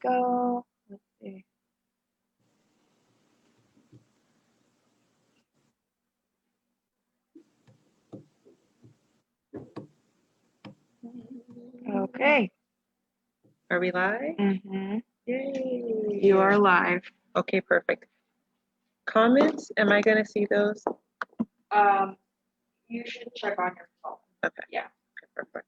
go. Let's see. Okay. Are we live? Mm-hmm. Yay. You are live. Okay, perfect. Comments, am I gonna see those? You should check on your phone. Okay. Yeah. Okay, perfect.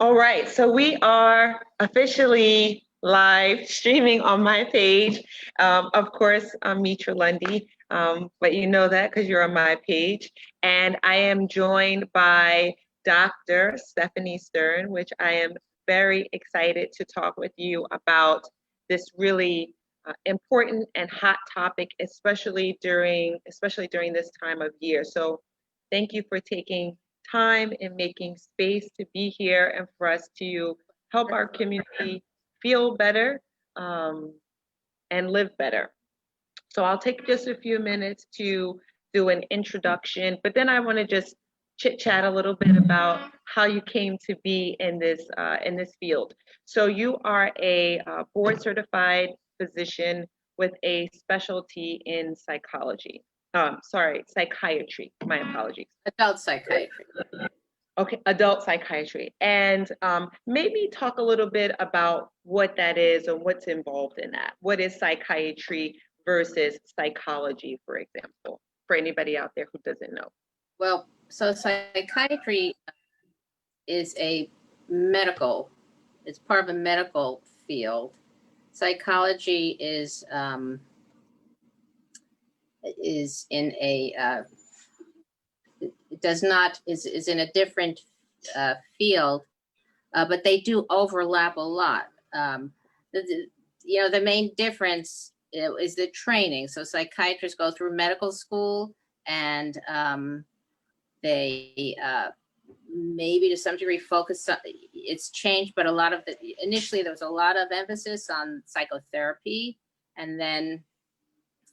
All right, so we are officially live streaming on my page. Of course, I'm Metra Lundy, but you know that because you're on my page. And I am joined by Dr. Stephanie Stern, which I am very excited to talk with you about this really important and hot topic, especially during this time of year. So thank you for taking time and making space to be here and for us to help our community feel better and live better. So I'll take just a few minutes to do an introduction, but then I want to just chit chat a little bit about how you came to be in this field. So you are a board certified physician with a specialty in psychology. Sorry, psychiatry. My apologies. Adult psychiatry. Okay, adult psychiatry. And maybe talk a little bit about what that is and what's involved in that. What is psychiatry versus psychology, for example, for anybody out there who doesn't know? Well, so psychiatry is it's part of a medical field. Psychology is in a is in a different field, but they do overlap a lot. The main difference is the training. So psychiatrists go through medical school, and they maybe to some degree focus on, it's changed, but initially there was a lot of emphasis on psychotherapy, and then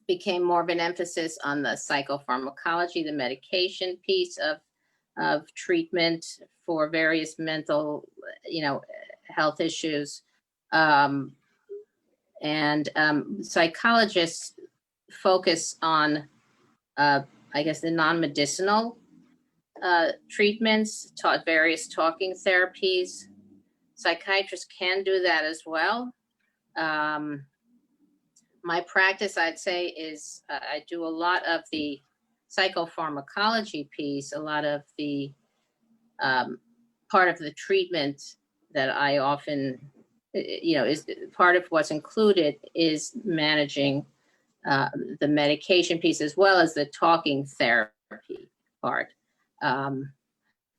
became more of an emphasis on the psychopharmacology, the medication piece of treatment for various mental, health issues. Psychologists focus on, I guess, the non-medicinal treatments, various talking therapies. Psychiatrists can do that as well. My practice, I'd say, is I do a lot of the psychopharmacology piece, a lot of the part of the treatment that I often, is part of what's included is managing the medication piece as well as the talking therapy part.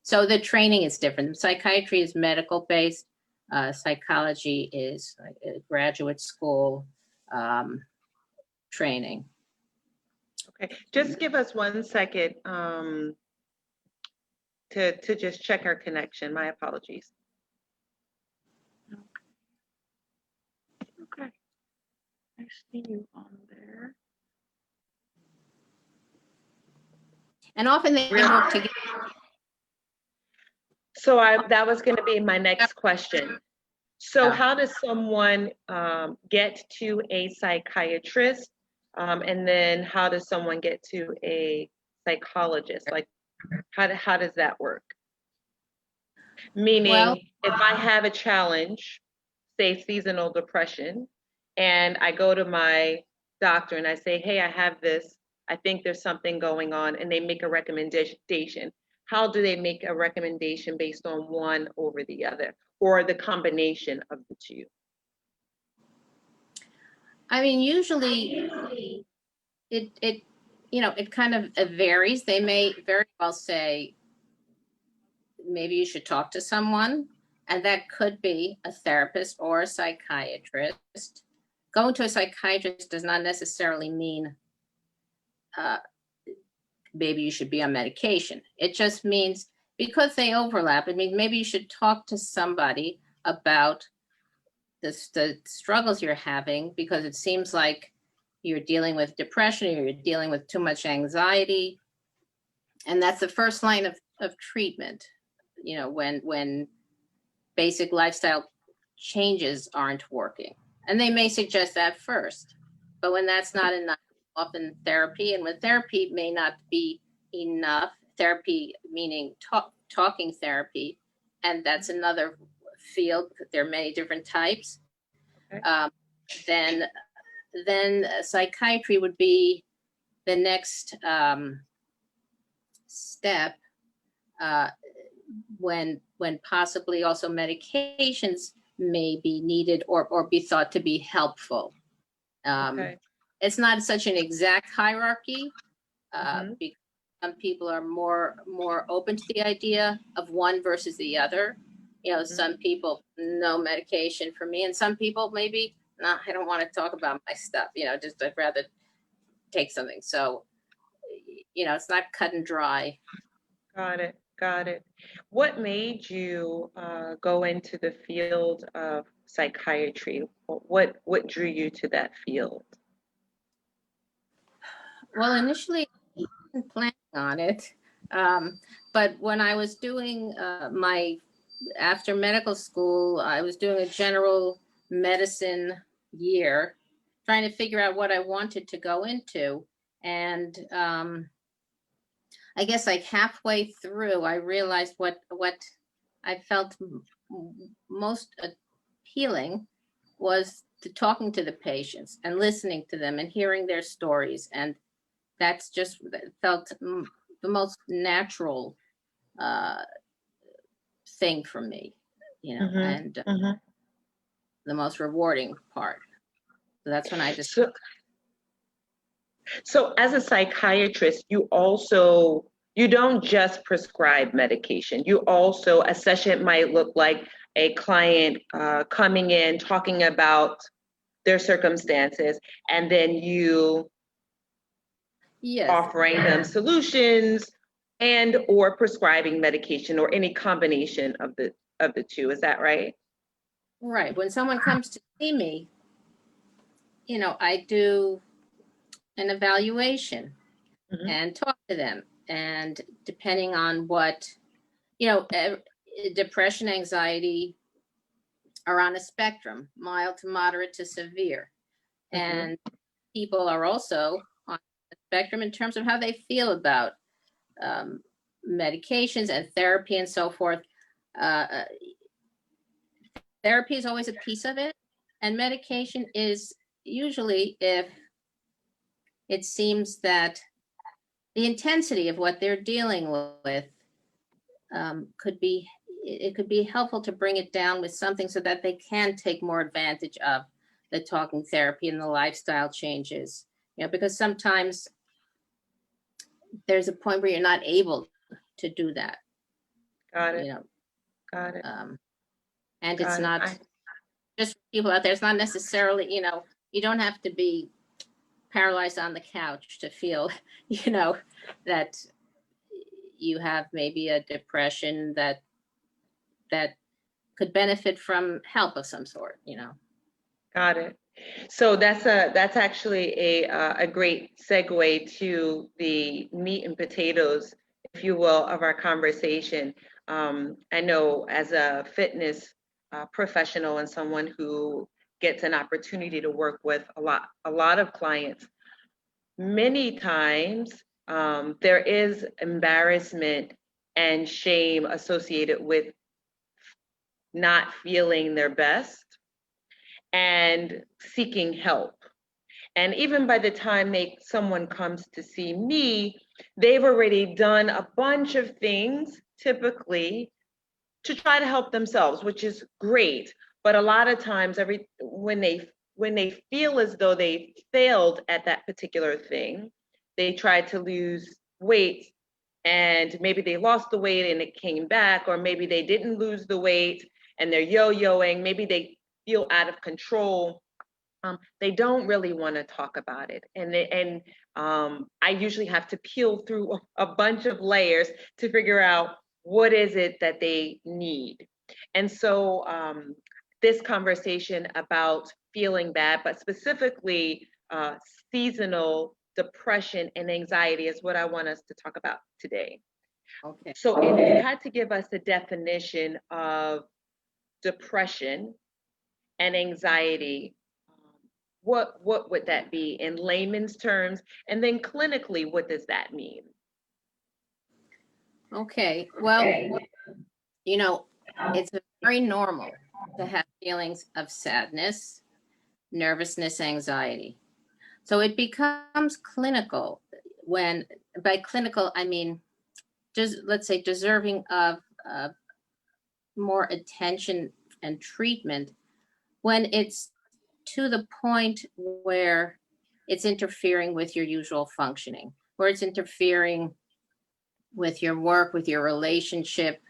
So the training is different. Psychiatry is medical based. Psychology is a graduate school training. Okay, just give us 1 second to just check our connection. My apologies. Okay. I see you on there. And often they work together. So that was going to be my next question. So how does someone get to a psychiatrist, and then how does someone get to a psychologist? Like, how does that work? Meaning, if I have a challenge, say seasonal depression, and I go to my doctor and I say, hey, I have this, I think there's something going on, and they make a recommendation. How do they make a recommendation based on one over the other, or the combination of the two? I mean, usually it kind of varies. They may very well say, maybe you should talk to someone, and that could be a therapist or a psychiatrist. Going to a psychiatrist does not necessarily mean maybe you should be on medication. It just means, because they overlap, it means maybe you should talk to somebody about the struggles you're having, because it seems like you're dealing with depression, or you're dealing with too much anxiety. And that's the first line of treatment, when basic lifestyle changes aren't working. And they may suggest that first, but when that's not enough, often therapy, and when therapy may not be enough, therapy meaning talking therapy, and that's another field, there are many different types. Okay. Then psychiatry would be the next step, when possibly also medications may be needed or be thought to be helpful. Okay. It's not such an exact hierarchy, Mhm. because some people are more open to the idea of one versus the other. Some people, no medication for me, and some people maybe, no, I don't want to talk about my stuff. Just I'd rather take something. So, it's not cut and dry. Got it. Got it. What made you go into the field of psychiatry? What drew you to that field? Well, initially, I wasn't planning on it. But when I was doing after medical school, I was doing a general medicine year, trying to figure out what I wanted to go into. And I guess like halfway through, I realized what I felt most appealing was to talking to the patients and listening to them and hearing their stories. And that's just felt the most natural thing for me, and Mhm. the most rewarding part. So that's when I just, So as a psychiatrist, you don't just prescribe medication. You also, a session might look like a client coming in, talking about their circumstances, and then you yes, offering them solutions and or prescribing medication or any combination of the two. Is that right? right. When someone comes to see me, I do an evaluation Mhm. and talk to them. And depending on what, depression, anxiety are on a spectrum, mild to moderate to severe. Mhm. And people are also on a spectrum in terms of how they feel about um, medications and therapy and so forth. Uh, Therapy is always a piece of it, and medication is usually if it seems that the intensity of what they're dealing with could be, it could be helpful to bring it down with something so that they can take more advantage of the talking therapy and the lifestyle changes. Because sometimes there's a point where you're not able to do that. Got You it. know, Got it. and it's Got it. not just for people out there. It's not necessarily, you don't have to be paralyzed on the couch to feel, that you have maybe a depression that could benefit from help of some sort. Got it. So that's actually a great segue to the meat and potatoes, if you will, of our conversation. I know as a fitness professional and someone who gets an opportunity to work with a lot of clients, many times there is embarrassment and shame associated with not feeling their best and seeking help. And even by the time someone comes to see me, they've already done a bunch of things typically to try to help themselves, which is great. But a lot of times when they feel as though they failed at that particular thing, they try to lose weight and maybe they lost the weight and it came back, or maybe they didn't lose the weight and they're yo-yoing, maybe they feel out of control. They don't really want to talk about it. And I usually have to peel through a bunch of layers to figure out what is it that they need. And so this conversation about feeling bad, but specifically seasonal depression and anxiety is what I want us to talk about today. Okay. So if you had to give us a definition of depression and anxiety, what would that be in layman's terms? And then clinically, what does that mean? Okay. Well, you know, it's very normal to have feelings of sadness, nervousness, anxiety. So it becomes clinical when, by clinical, I mean, just let's say deserving of more attention and treatment when it's to the point where it's interfering with your usual functioning, where it's interfering with your work, with your relationship,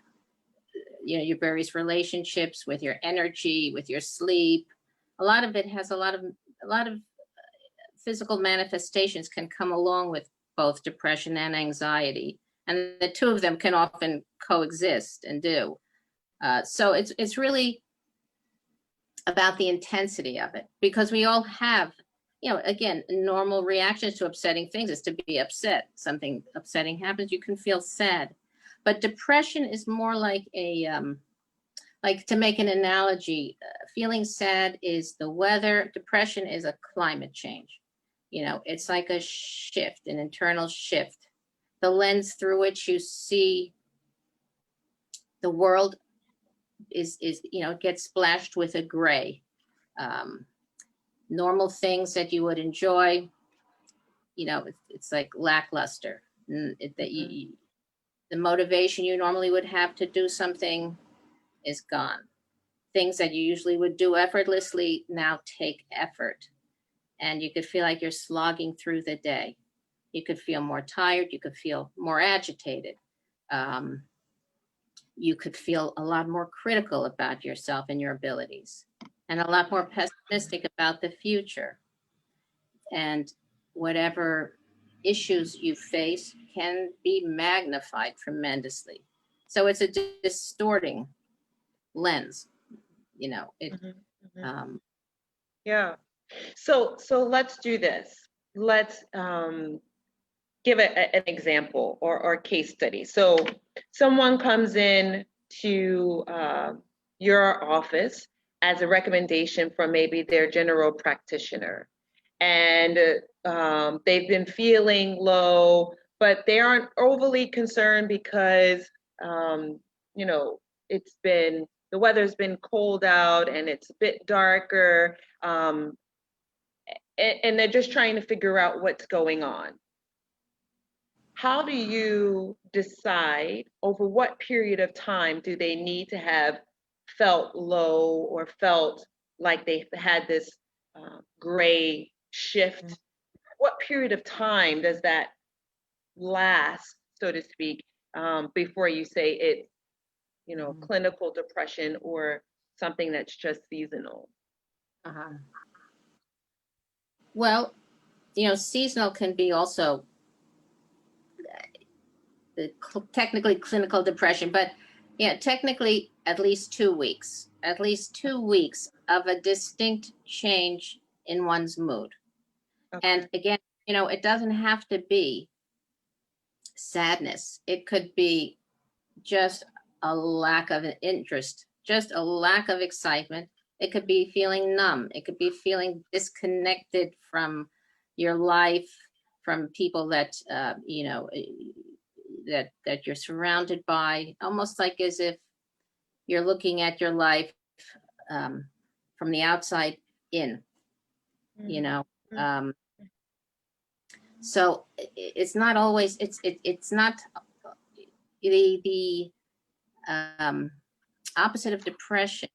your various relationships, with your energy, with your sleep. A lot of it has a lot of physical manifestations can come along with both depression and anxiety, and the two of them can often coexist and do. So it's really about the intensity of it, because we all have, again, normal reactions to upsetting things is to be upset. Something upsetting happens, you can feel sad. But depression is more like like to make an analogy, feeling sad is the weather, depression is a climate change. It's like a shift, an internal shift. The lens through which you see the world is gets splashed with a gray. Um, Normal things that you would enjoy, it's like lackluster. The motivation you normally would have to do something is gone. Things that you usually would do effortlessly now take effort. And you could feel like you're slogging through the day. You could feel more tired. You could feel more agitated. You could feel a lot more critical about yourself and your abilities, and a lot more pessimistic about the future. And whatever issues you face can be magnified tremendously. So it's a distorting lens, it. Mhm, mhm. Um, Yeah. So let's do this. Let's give an example or case study. So someone comes in to your office as a recommendation from maybe their general practitioner, and they've been feeling low, but they aren't overly concerned because um, you know the weather's been cold out and it's a bit darker, and they're just trying to figure out what's going on. How do you decide over what period of time do they need to have felt low or felt like they had this gray shift? What period of time does that last, so to speak, before you say it's, clinical depression or something that's just seasonal? uh-huh. Well, seasonal can be also technically clinical depression, but technically at least 2 weeks of a distinct change in one's mood. Okay. And again, it doesn't have to be sadness. It could be just a lack of interest, just a lack of excitement. It could be feeling numb. It could be feeling disconnected from your life, from people that that you're surrounded by, almost like as if you're looking at your life from the outside in. You know, um, so it's not always it's not the opposite of depression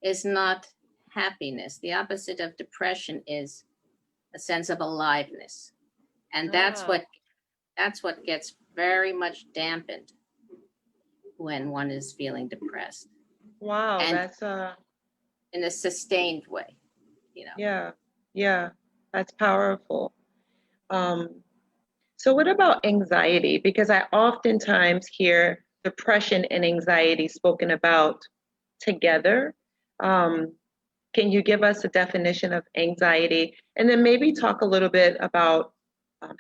is not happiness. The opposite of depression is a sense of aliveness, and that's what gets very much dampened when one is feeling depressed, Wow, and that's in a sustained way. yeah, that's powerful. Um, so what about anxiety? Because I oftentimes hear depression and anxiety spoken about together. Um, Can you give us a definition of anxiety, and then maybe talk a little bit about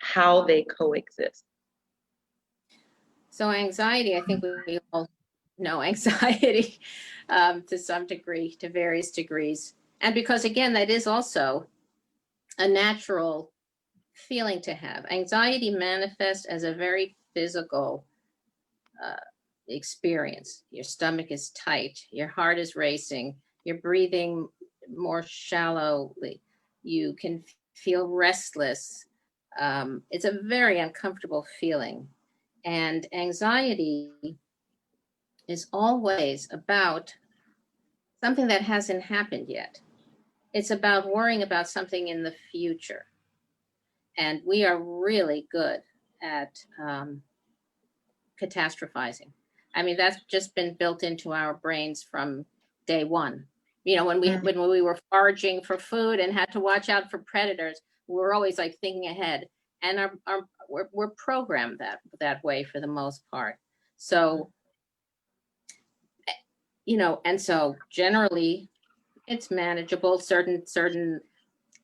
how they coexist? So anxiety, I think we all know anxiety to some degree, to various degrees. And because again, that is also a natural feeling to have. Anxiety manifests as a very physical uh, experience. Your stomach is tight, your heart is racing, you're breathing more shallowly, you can feel restless. It's a very uncomfortable feeling. And anxiety is always about something that hasn't happened yet. It's about worrying about something in the future. And we are really good at catastrophizing. I mean, that's just been built into our brains from day one. You know, when we were foraging for food and had to watch out for predators, we were always like thinking ahead. And we're programmed that way for the most part. So, you know, and so generally it's manageable. Certain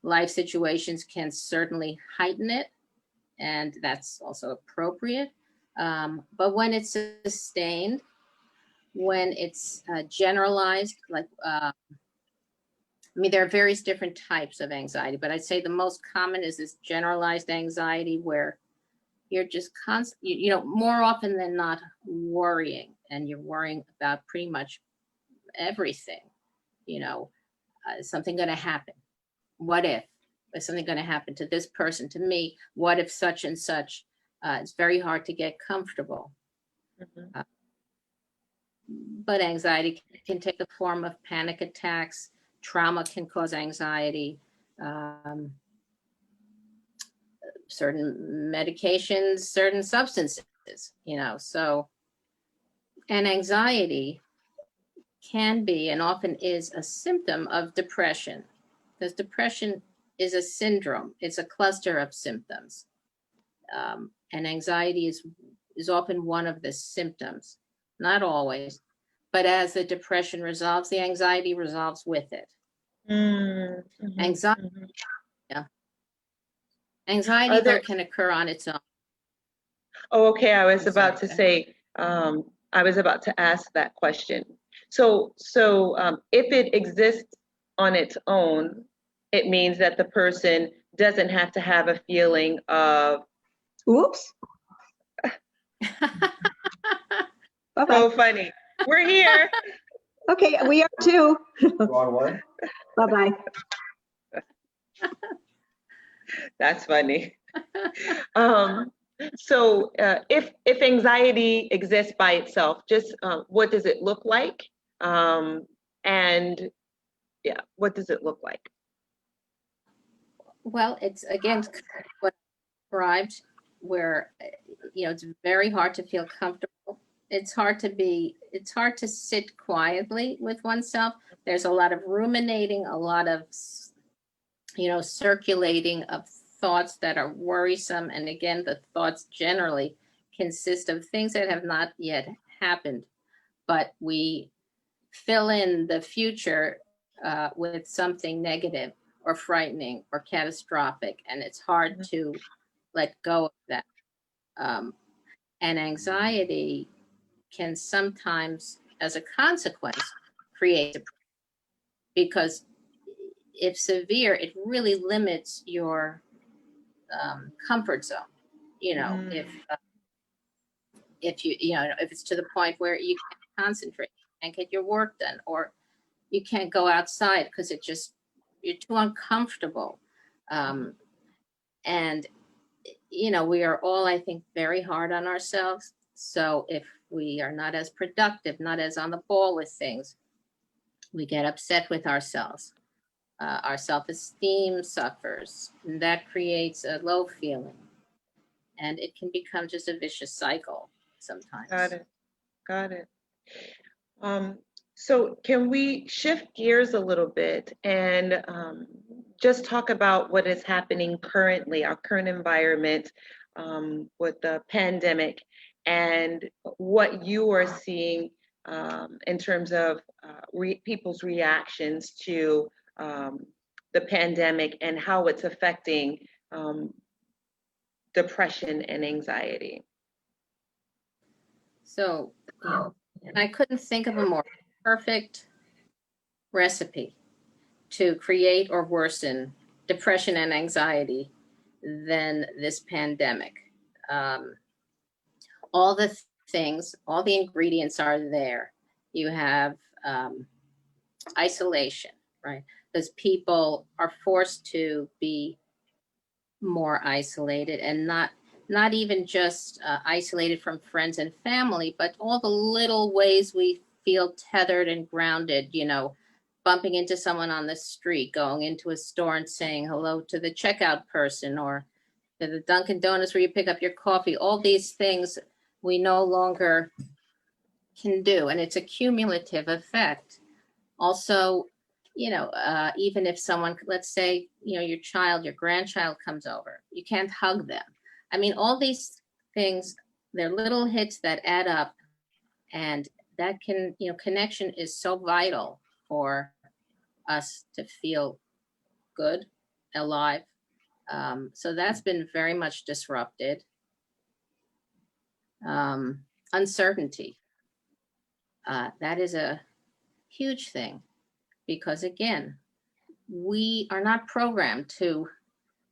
life situations can certainly heighten it, and that's also appropriate. But when it's sustained, when it's generalized, like, I mean, there are various different types of anxiety, but I'd say the most common is this generalized anxiety where you're just you know, more often than not worrying, and you're worrying about pretty much everything. You know, is something going to happen? What if? Is something going to happen to this person, to me? What if such and such? It's very hard to get comfortable. Mhm. But anxiety can take the form of panic attacks. Trauma can cause anxiety. Um, certain medications, certain substances, you know. So, and anxiety can be and often is a symptom of depression, because depression is a syndrome. It's a cluster of symptoms, and anxiety is often one of the symptoms, not always, but as the depression resolves, the anxiety resolves with it. Mhm, Anxiety, mhm. yeah. Are Anxiety though there, can occur on its own. oh, okay, I'm sorry. I was about to ask that question. So if it exists on its own, it means that the person doesn't have to have a feeling of, Oops. Bye-bye. so funny. We're here. Okay, we are too. Wrong one? Bye-bye. That's funny. Um, if anxiety exists by itself, just what does it look like? Um, and yeah, what does it look like? Well, it's again what I described, where you know, it's very hard to feel comfortable. It's hard to sit quietly with oneself. There's a lot of ruminating, a lot of, you know, circulating of thoughts that are worrisome. And again, the thoughts generally consist of things that have not yet happened, but we fill in the future with something negative or frightening or catastrophic, and it's hard to let go of that. Um, and anxiety can sometimes, as a consequence, create depression, because if severe, it really limits your comfort zone. You know, if you know, if it's to the point where you can't concentrate and get your work done, or you can't go outside because you're too uncomfortable. Um, and you know, we are all, I think, very hard on ourselves. So if we are not as productive, not as on the ball with things, we get upset with ourselves. Our self-esteem suffers, and that creates a low feeling, and it can become just a vicious cycle Got sometimes. it. Got it. Um, so can we shift gears a little bit and just talk about what is happening currently, our current environment with the pandemic, and what you are seeing in terms of people's reactions to the pandemic and how it's affecting depression and anxiety. So, you know, and I couldn't think of a more perfect recipe to create or worsen depression and anxiety than this pandemic. All the things, all the ingredients are there. You have isolation, right? Because people are forced to be more isolated, and not even just isolated from friends and family, but all the little ways we feel tethered and grounded, you know, bumping into someone on the street, going into a store and saying hello to the checkout person, or to the Dunkin' Donuts where you pick up your coffee. All these things we no longer can do, and it's a cumulative effect. Also, you know, even if someone, let's say, you know, your child, your grandchild comes over, you can't hug them. I mean, all these things, they're little hits that add up, and that can, you know, connection is so vital for us to feel good, alive. So that's been very much disrupted. Uncertainty, that is a huge thing, because again, we are not programmed to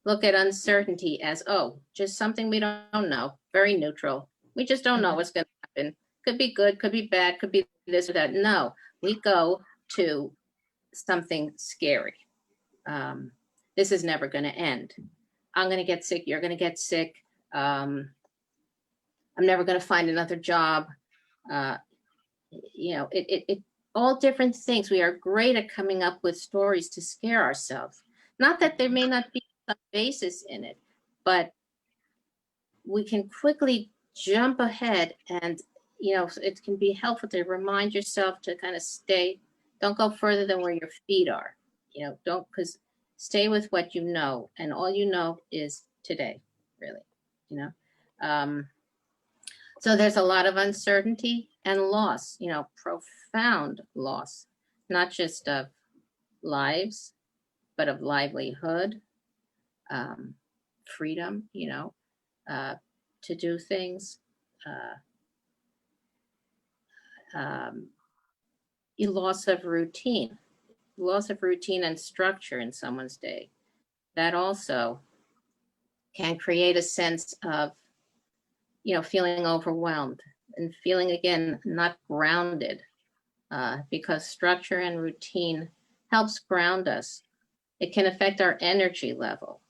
look at uncertainty as, oh, just something we don't know, very neutral. We just don't know what's going to happen. Could be good, could be bad, could be this or that. No, we go to something scary. This is never going to end. I'm going to get sick. You're going to get sick. I'm never going to find another job. You know, it all different things. We are great at coming up with stories to scare ourselves. Not that there may not be some basis in it, but we can quickly jump ahead, and, you know, it can be helpful to remind yourself to kind of don't go further than where your feet are. You know, because stay with what you know, and all you know is today, really, you know. So there's a lot of uncertainty and loss, you know, profound loss, not just of lives, but of livelihood, freedom, you know, to do things, loss of routine and structure in someone's day. That also can create a sense of, you know, feeling overwhelmed and feeling, again, not grounded, because structure and routine helps ground us. It can affect our energy level,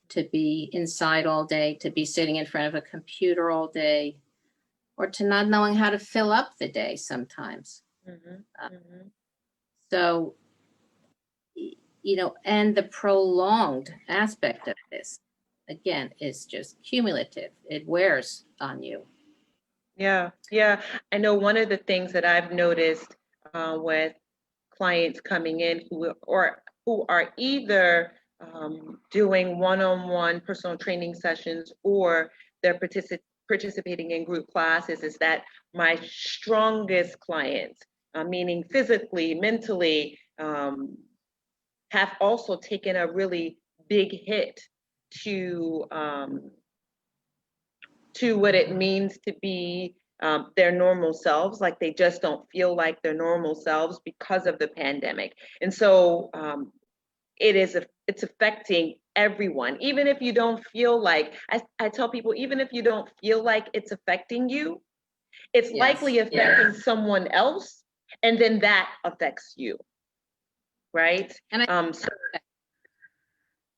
to be inside all day, to be sitting in front of a computer all day, or to not knowing how to fill up the day sometimes. So, you know, and the prolonged aspect of this, again, is just cumulative. It wears on you. Yeah, yeah. I know one of the things that I've noticed with clients coming in who are either doing one-on-one personal training sessions, or they're participating in group classes, is that my strongest clients, meaning physically, mentally, have also taken a really big hit to what it means to be their normal selves. Like, they just don't feel like their normal selves because of the pandemic. And so it's affecting everyone. Even if you don't feel like, I tell people, even if you don't feel like it's affecting you, it's likely affecting someone else, and then that affects you, right? And so,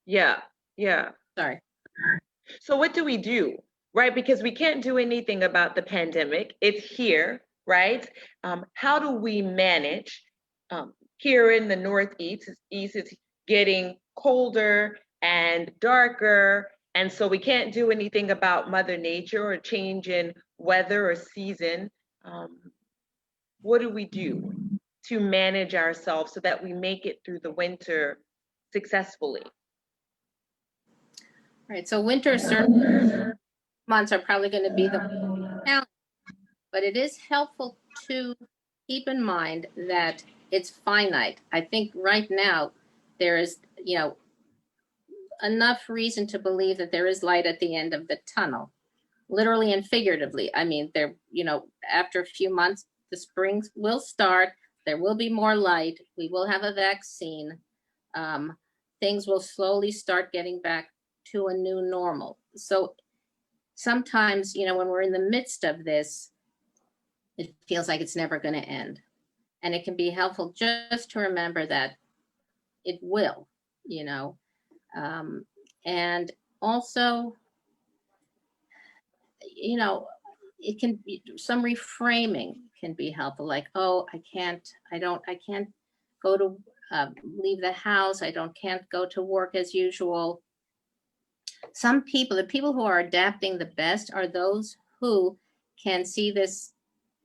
yeah. sorry. So what do we do, right? Because we can't do anything about the pandemic. It's here, right? How do we manage? Here in the Northeast, it's getting colder and darker, and so we can't do anything about Mother Nature or change in weather or season. What do we do to manage ourselves so that we make it through the winter successfully? Right. So winter, certain months are probably going to be the challenge, but it is helpful to keep in mind that it's finite. I think right now there is, enough reason to believe that there is light at the end of the tunnel, literally and figuratively. I mean, after a few months, the springs will start. There will be more light. We will have a vaccine. Um, Things will slowly start getting back to a new normal. So sometimes, when we're in the midst of this, it feels like it's never going to end. And it can be helpful just to remember that it will, you know. And also, it can be some reframing can be helpful, like, oh, I can't go to leave the house. Can't go to work as usual. The people who are adapting the best are those who can see this.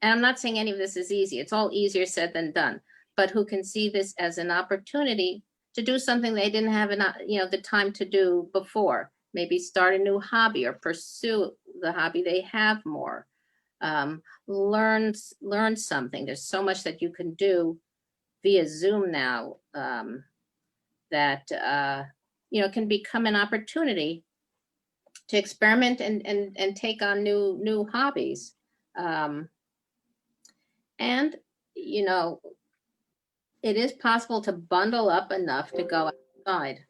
And I'm not saying any of this is easy. It's all easier said than done, but who can see this as an opportunity to do something they didn't have the time to do before. Maybe start a new hobby or pursue the hobby they have more. Learn something. There's so much that you can do via Zoom now that can become an opportunity to experiment and take on new hobbies. And it is possible to bundle up enough to go outside.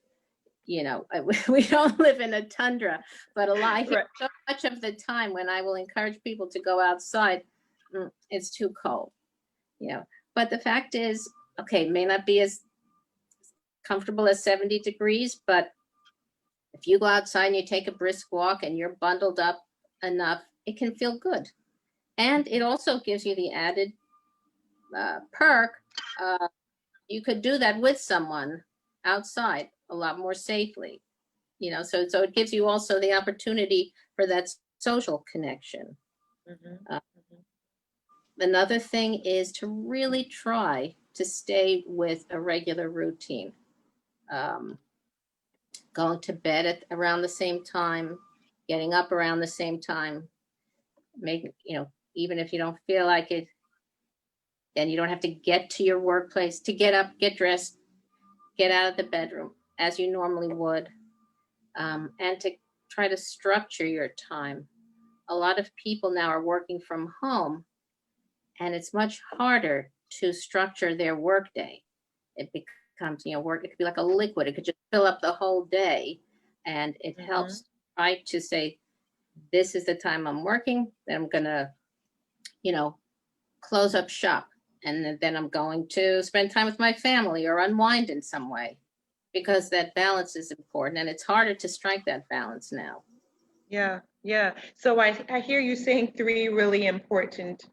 We don't live in a tundra, but I hear so much of the time when I will encourage people to go outside, it's too cold. But the fact is, okay, it may not be as comfortable as 70 degrees, but if you go outside and you take a brisk walk and you're bundled up enough, it can feel good. And it also gives you the added perk. You could do that with someone outside a lot more safely, so it gives you also the opportunity for that social connection. Another thing is to really try to stay with a regular routine. Going to bed around the same time, getting up around the same time, even if you don't feel like it, and you don't have to get to your workplace, to get up, get dressed, get out of the bedroom as you normally would, and to try to structure your time. A lot of people now are working from home, and it's much harder to structure their workday. It becomes, work, it could be like a liquid. It could just fill up the whole day, and it helps, right, to say, this is the time I'm working, then I'm going to, close up shop. And then I'm going to spend time with my family or unwind in some way, because that balance is important, and it's harder to strike that balance now. Yeah. So I hear you saying three really important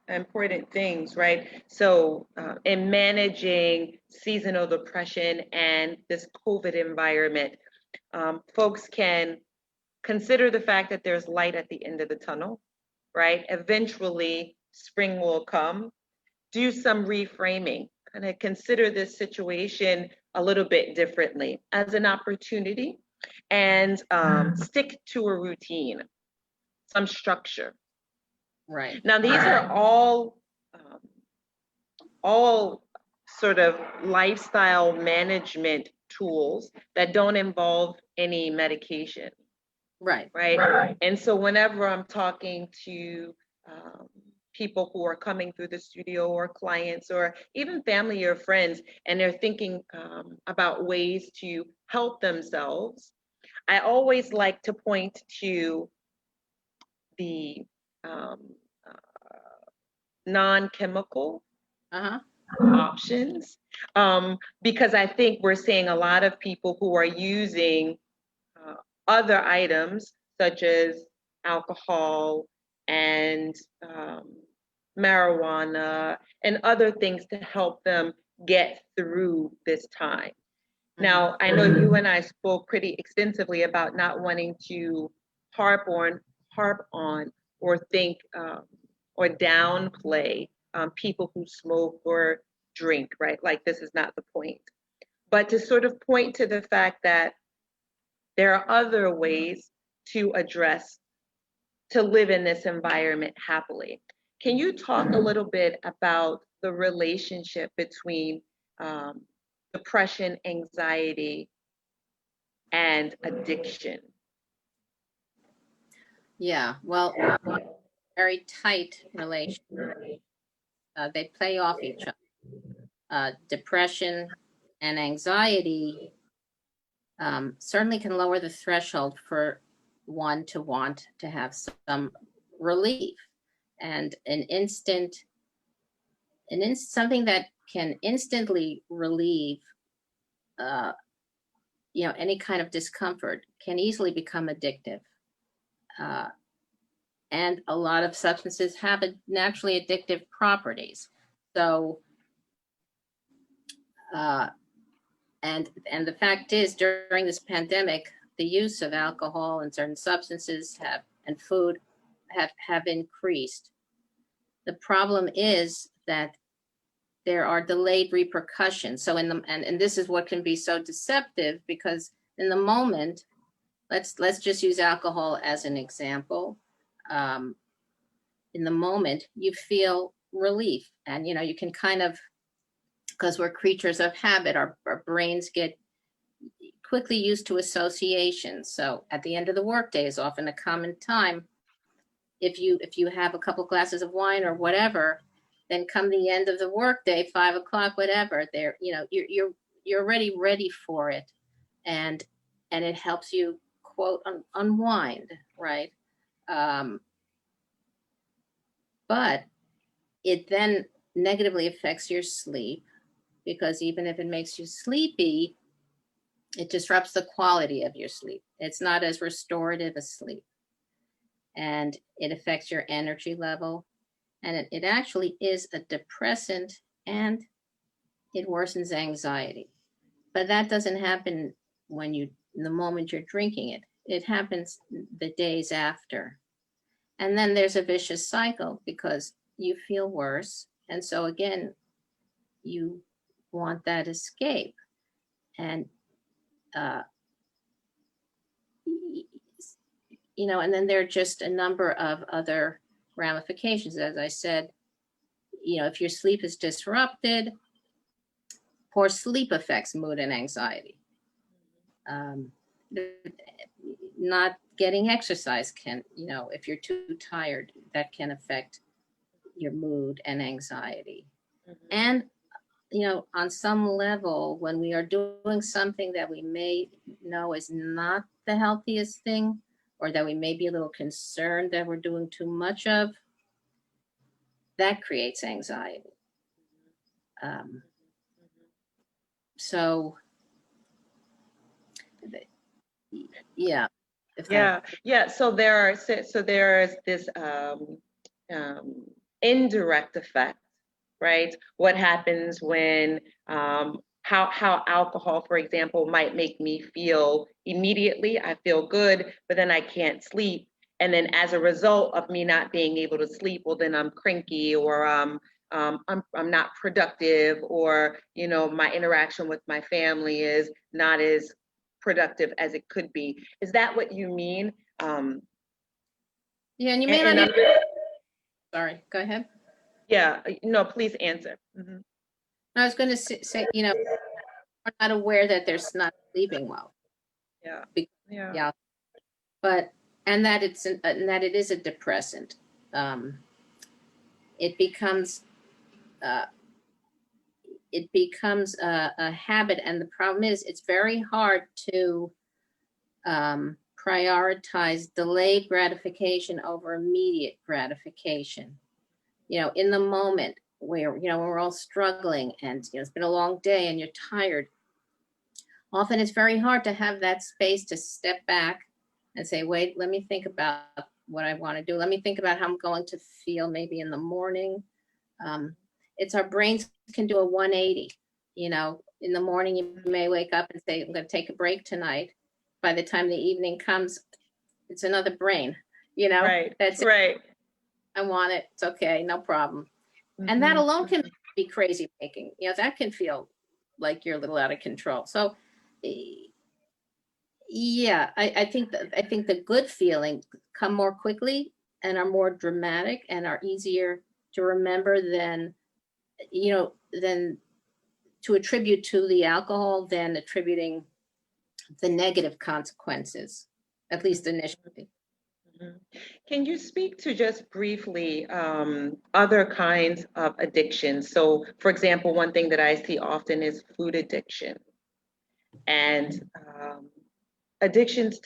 things, right? So in managing seasonal depression and this COVID environment, folks can consider the fact that there's light at the end of the tunnel, right? Eventually, spring will come. Do some reframing, kind of consider this situation a little bit differently as an opportunity, and stick to a routine, some structure. Right. Now, these are all sort of lifestyle management tools that don't involve any medication. Right. And so whenever I'm talking to people who are coming through the studio, or clients, or even family or friends, and they're thinking about ways to help themselves, I always like to point to the non-chemical options, because I think we're seeing a lot of people who are using other items such as alcohol and marijuana and other things to help them get through this time. Now, I know you and I spoke pretty extensively about not wanting to harp on or think or downplay people who smoke or drink, right? Like, this is not the point. But to sort of point to the fact that there are other ways to live in this environment happily. Can you talk a little bit about the relationship between depression, anxiety, and addiction? Yeah, well, very tight relation. They play off each other. Depression and anxiety certainly can lower the threshold for one to want to have some relief, and something that can instantly relieve any kind of discomfort can easily become addictive. Uh, and a lot of substances have naturally addictive properties. So, and the fact is, during this pandemic, the use of alcohol and certain substances and food have increased. The problem is that there are delayed repercussions. So and this is what can be so deceptive, because in the moment, let's just use alcohol as an example. In the moment, you feel relief, and you can kind of, because we're creatures of habit, our brains get quickly used to associations. So at the end of the workday is often a common time. If you have a couple glasses of wine or whatever, then come the end of the workday, 5 o'clock, whatever, you're already ready for it, and it helps you, quote, unwind, right? But it then negatively affects your sleep, because even if it makes you sleepy, it disrupts the quality of your sleep. It's not as restorative as sleep. And it affects your energy level. And it actually is a depressant, and it worsens anxiety. But that doesn't happen in the moment you're drinking it. It happens the days after. And then there's a vicious cycle, because you feel worse. And so again, you want that escape. And and then there are just a number of other ramifications. As I said, if your sleep is disrupted, poor sleep affects mood and anxiety. Not getting exercise can, if you're too tired, that can affect your mood and anxiety. And, on some level, when we are doing something that we may know is not the healthiest thing, or that we may be a little concerned that we're doing too much of, that creates anxiety. So, yeah. Yeah. So there's this indirect effect, right? What happens when how alcohol, for example, might make me feel immediately. I feel good, but then I can't sleep. And then as a result of me not being able to sleep, well, then I'm cranky, or I'm not productive, or my interaction with my family is not as productive as it could be. Is that what you mean? Yeah, and you may not even, sorry, go ahead. Yeah, no, please answer. I was going to say, we're not aware that there's not sleeping well. Yeah. Yeah. But, and that it is a depressant. It becomes a habit. And the problem is, it's very hard to prioritize delayed gratification over immediate gratification. In the moment where, we're all struggling, and, it's been a long day and you're tired. Often it's very hard to have that space to step back and say, wait, let me think about what I want to do. Let me think about how I'm going to feel maybe in the morning. It's our brains can do a 180. In the morning, you may wake up and say, I'm going to take a break tonight. By the time the evening comes, it's another brain, Right. That's right. it. I want it. It's okay. No problem. And that alone can be crazy making. That can feel like you're a little out of control. So, yeah, I think the good feelings come more quickly and are more dramatic and are easier to remember than you know, then to attribute to the alcohol than attributing the negative consequences, at least initially. Mhm. Can you speak to just briefly other kinds of addictions? So, for example, one thing that I see often is food addiction and addictions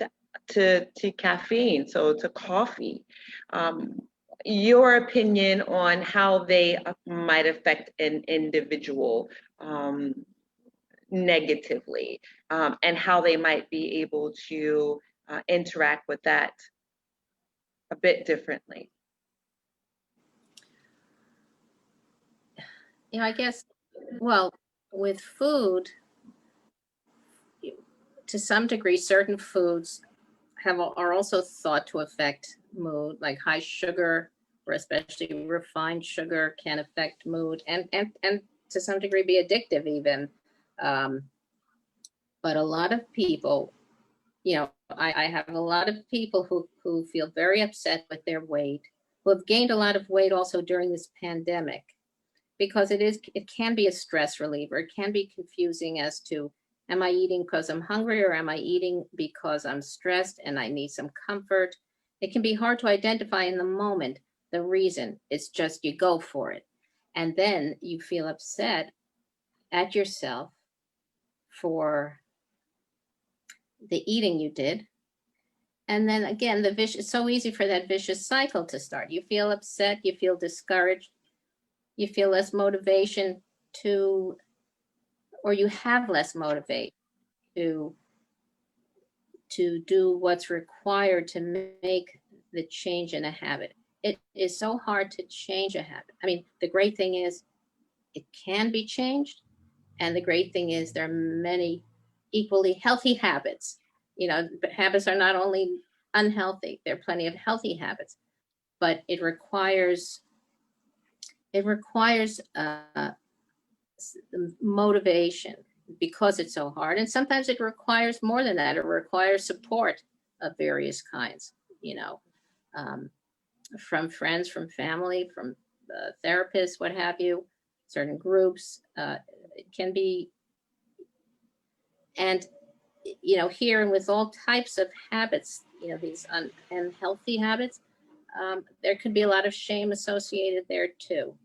to caffeine, so to coffee. Um, your opinion on how they might affect an individual negatively, and how they might be able to interact with that a bit differently. You know, I guess, well, with food, to some degree, certain foods are also thought to affect mood, like high sugar or especially refined sugar can affect mood and to some degree be addictive even. Um, but a lot of people, you know, I have a lot of people who feel very upset with their weight, who have gained a lot of weight also during this pandemic, because it can be a stress reliever. It can be confusing as to, am I eating because I'm hungry or am I eating because I'm stressed and I need some comfort? It can be hard to identify in the moment the reason. It's just you go for it. And then you feel upset at yourself for the eating you did. And then again, it's so easy for that vicious cycle to start. You feel upset, you feel discouraged, you feel less motivation to, or you have less motivation to do what's required to make the change in a habit. It is so hard to change a habit. I mean, the great thing is it can be changed, and the great thing is there are many equally healthy habits. You know, but habits are not only unhealthy, there are plenty of healthy habits, but it requires motivation because it's so hard. And sometimes it requires more than that. It requires support of various kinds, you know, um, from friends, from family, from therapists, what have you, certain groups. It can be, and, you know, here and with all types of habits, you know, these unhealthy habits, there could be a lot of shame associated there too.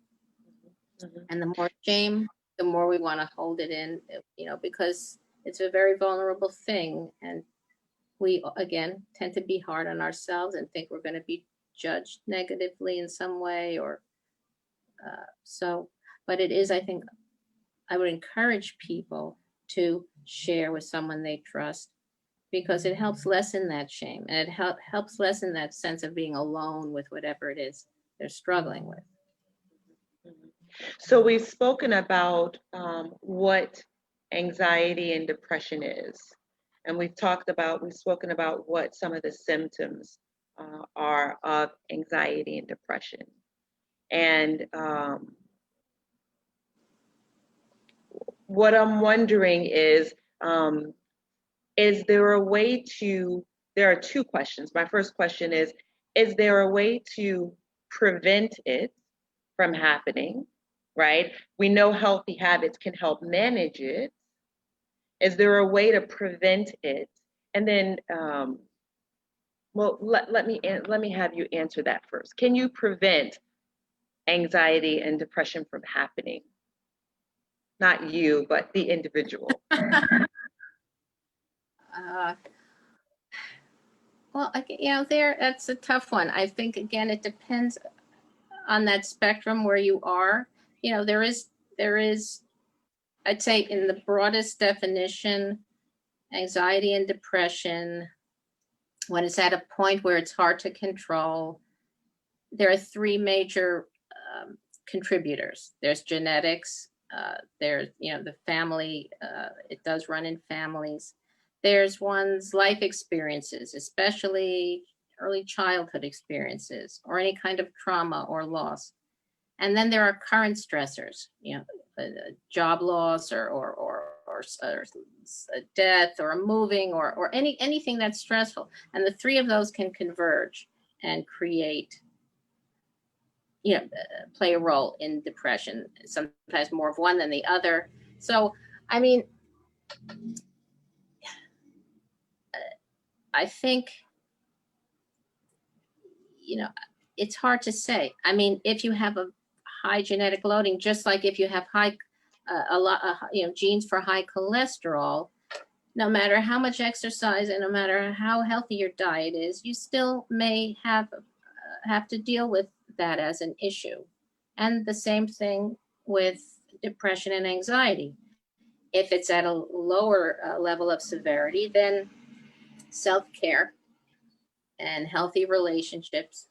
Mhm. And the more shame, the more we want to hold it in, you know, because it's a very vulnerable thing. And we, again, tend to be hard on ourselves and think we're going to be judged negatively in some way or so. But it is, I think, I would encourage people to share with someone they trust because it helps lessen that shame and it helps lessen that sense of being alone with whatever it is they're struggling with. So we've spoken about what anxiety and depression is, and we've spoken about what some of the symptoms are of anxiety and depression. And what I'm wondering is there a way to, there are two questions. My first question is there a way to prevent it from happening, right? We know healthy habits can help manage it. Is there a way to prevent it? And then, well, let me have you answer that first. Can you prevent anxiety and depression from happening? Not you, but the individual. Well, you know, that's a tough one. I think again, it depends on that spectrum where you are. You know, there is, I'd say, in the broadest definition, anxiety and depression, when it's at a point where it's hard to control, there are three major contributors. There's genetics. There's, you know, the family. It does run in families. There's one's life experiences, especially early childhood experiences or any kind of trauma or loss. And then there are current stressors, you know, job loss or a death or a moving or anything that's stressful. And the three of those can converge and create play a role in depression, sometimes more of one than the other. So, I mean, I think, it's hard to say. I mean, if you have a high genetic loading, just like if you have genes for high cholesterol, no matter how much exercise and no matter how healthy your diet is, you still may have to deal with that as an issue. And the same thing with depression and anxiety. If it's at a lower level of severity, then self-care and healthy relationships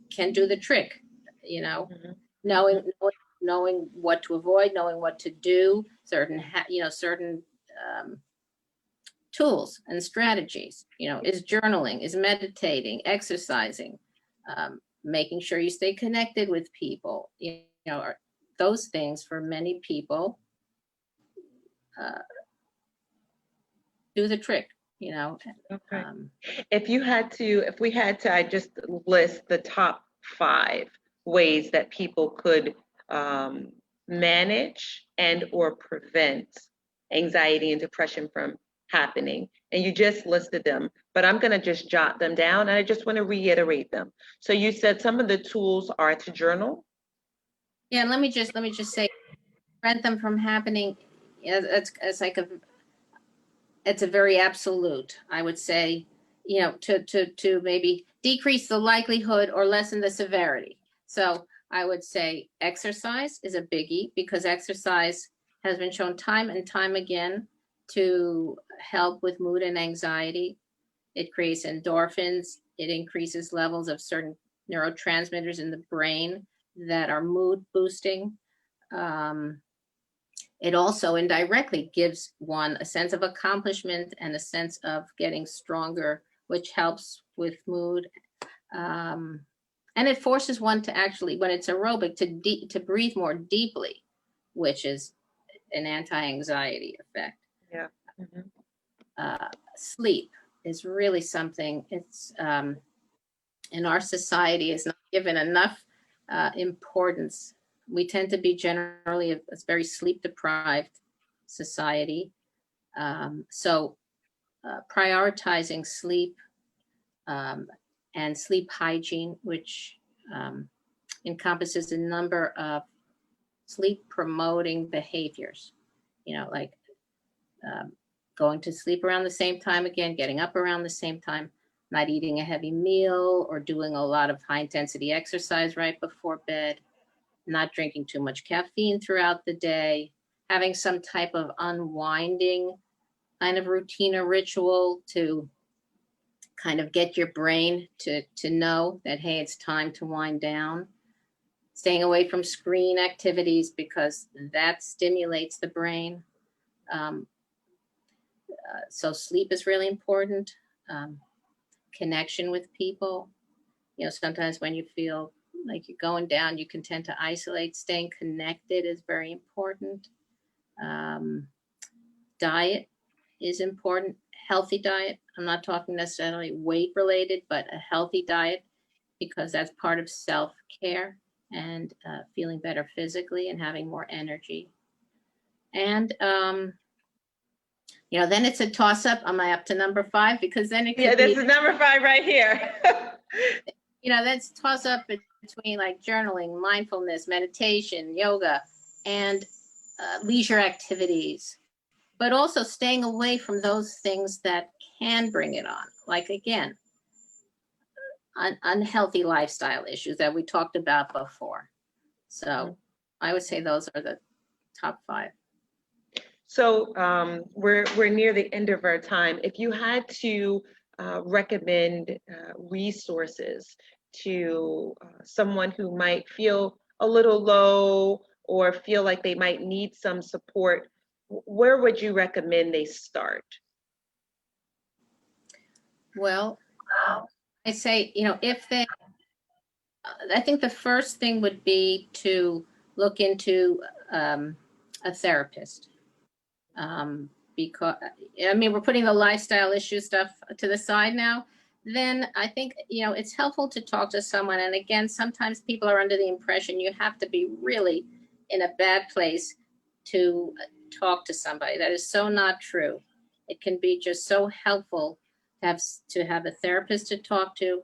can do the trick, Mhm. knowing what to avoid, knowing what to do, certain tools and strategies, is journaling, is meditating, exercising, making sure you stay connected with people, those things for many people do the trick, Okay. um, If we had to, I just list the top 5 ways that people could manage and or prevent anxiety and depression from happening. And you just listed them, but I'm going to just jot them down and I just want to reiterate them. So you said some of the tools are to journal. yeah, and let me just say, prevent them from happening. It's like it's a very absolute. I would say, to maybe decrease the likelihood or lessen the severity. So I would say exercise is a biggie, because exercise has been shown time and time again to help with mood and anxiety. It creates endorphins. It increases levels of certain neurotransmitters in the brain that are mood boosting. It also indirectly gives one a sense of accomplishment and a sense of getting stronger, which helps with mood. And it forces one to actually, when it's aerobic, to breathe more deeply, which is an anti-anxiety effect. Yeah. Mhm. Sleep is really something. It's in our society is not given enough importance. We tend to be generally a very sleep deprived society. So prioritizing sleep and sleep hygiene, which encompasses a number of sleep promoting behaviors, like going to sleep around the same time again, getting up around the same time, not eating a heavy meal or doing a lot of high intensity exercise right before bed, not drinking too much caffeine throughout the day, having some type of unwinding kind of routine or ritual to kind of get your brain to know that, hey, it's time to wind down. Staying away from screen activities, because that stimulates the brain. So sleep is really important. Connection with people. Sometimes when you feel like you're going down, you can tend to isolate. Staying connected is very important. Diet is important. Healthy diet. I'm not talking necessarily weight related, but a healthy diet, because that's part of self-care and feeling better physically and having more energy. And then it's a toss up. Am I up to number 5? Because then it could Yeah, be, this is number 5 right here. that's toss up between like journaling, mindfulness, meditation, yoga, and leisure activities, but also staying away from those things that can bring it on. Like, again, unhealthy lifestyle issues that we talked about before. So I would say those are the top 5. So we're near the end of our time. If you had to recommend resources to someone who might feel a little low or feel like they might need some support, where would you recommend they start? Well, I say, I think the first thing would be to look into a therapist. Because, we're putting the lifestyle issue stuff to the side now. then I think, it's helpful to talk to someone. And again, sometimes people are under the impression you have to be really in a bad place to talk to somebody. That is so not true. It can be just so helpful to have a therapist to talk to,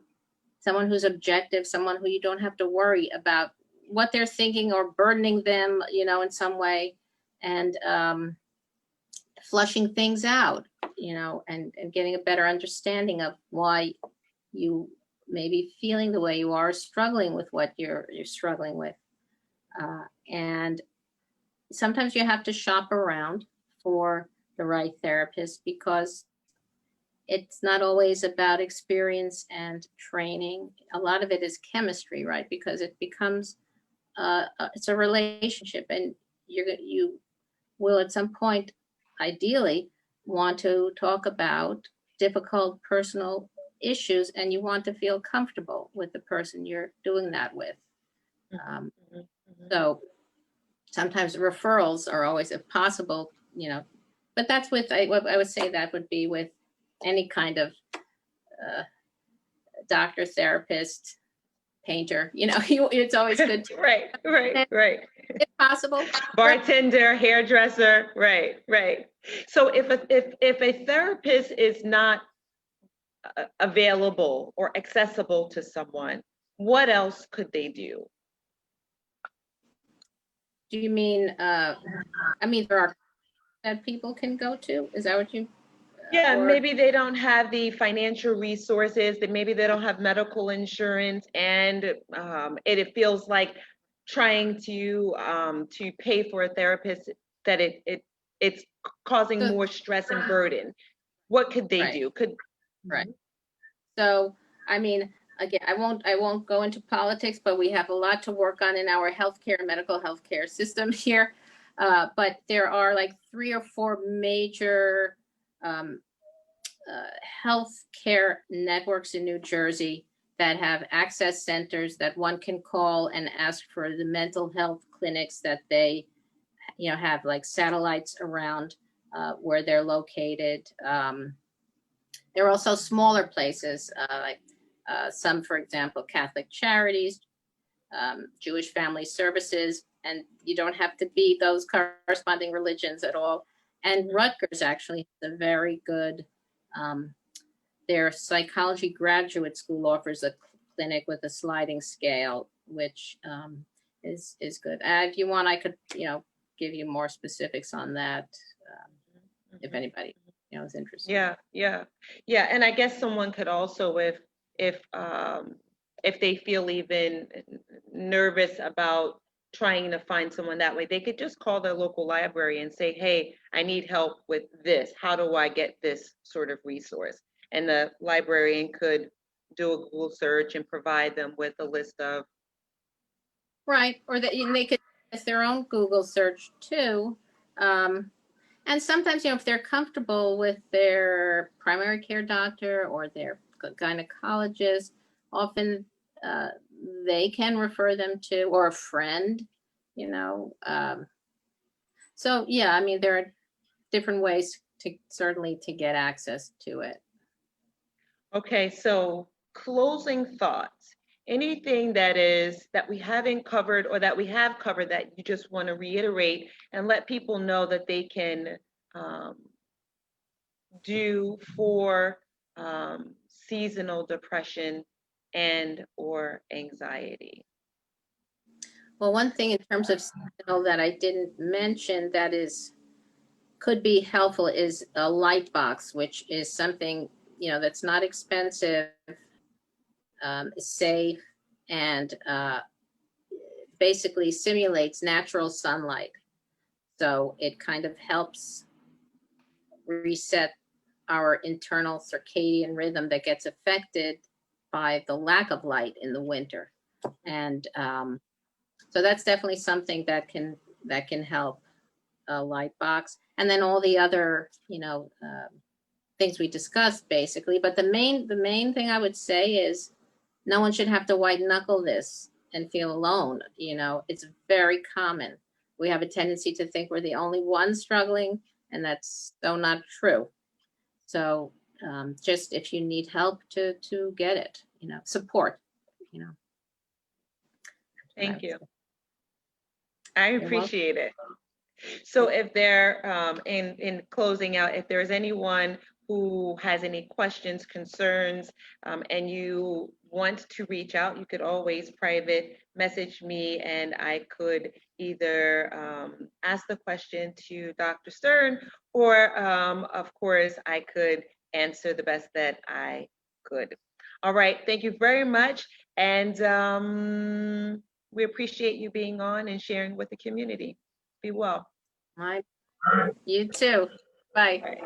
someone who's objective, someone who you don't have to worry about what they're thinking or burdening them, in some way, and flushing things out, and getting a better understanding of why you may be feeling the way you are, struggling with what you're struggling with. And sometimes you have to shop around for the right therapist, because it's not always about experience and training. A lot of it is chemistry, right? Because it becomes, it's a relationship, and you will at some point, ideally, want to talk about difficult personal issues, and you want to feel comfortable with the person you're doing that with. So sometimes referrals are always, if possible, but that's I would say that would be with any kind of doctor, therapist, painter, it's always good to, Right. if possible. Bartender, hairdresser, right. So if a therapist is not available or accessible to someone, what else could they do? Do you mean, there are that people can go to? Is that what you? Yeah, or- maybe they don't have the financial resources, that maybe they don't have medical insurance, and it feels like trying to pay for a therapist, that it's causing So- more stress and burden. What could they Right. do? Right. So, again, I won't go into politics, but we have a lot to work on in our medical healthcare system here. But there are like 3 or 4 major healthcare networks in New Jersey that have access centers that one can call and ask for the mental health clinics that they, have like satellites around where they're located. There are also smaller places, like some, for example, Catholic Charities, Jewish Family Services, and you don't have to be those corresponding religions at all. And Rutgers actually has a very good, their psychology graduate school offers a clinic with a sliding scale, which is good. If you want, I could, give you more specifics on that, if anybody is interested. Yeah. And I guess someone could also, if they feel even nervous about trying to find someone that way, they could just call their local library and say, hey, I need help with this. How do I get this sort of resource? And the librarian could do a Google search and provide them with a list of. Right, or they could use their own Google search too. And sometimes, if they're comfortable with their primary care doctor or their gynecologist, often they can refer them to, or a friend, So yeah, there are different ways to get access to it. Okay, so closing thoughts. Anything that we haven't covered, or that we have covered, that you just want to reiterate and let people know that they can do for seasonal depression and or anxiety? Well, one thing in terms of seasonal that I didn't mention that could be helpful is a light box, which is something, that's not expensive, safe, and basically simulates natural sunlight. So it kind of helps reset our internal circadian rhythm that gets affected by the lack of light in the winter. And so that's definitely something that can help, a light box. And then all the other, things we discussed basically. But the main thing I would say is no one should have to white knuckle this and feel alone. It's very common. We have a tendency to think we're the only ones struggling, and that's so not true. So just if you need help to get it, support, Thank Right. you. I welcome. appreciate it. So if there, in closing out, if there's anyone who has any questions, concerns, and you want to reach out, you could always private message me and I could either ask the question to Dr. Stern or, of course, I could answer the best that I could. All right, thank you very much. And we appreciate you being on and sharing with the community. Be well. You too. Bye. All right.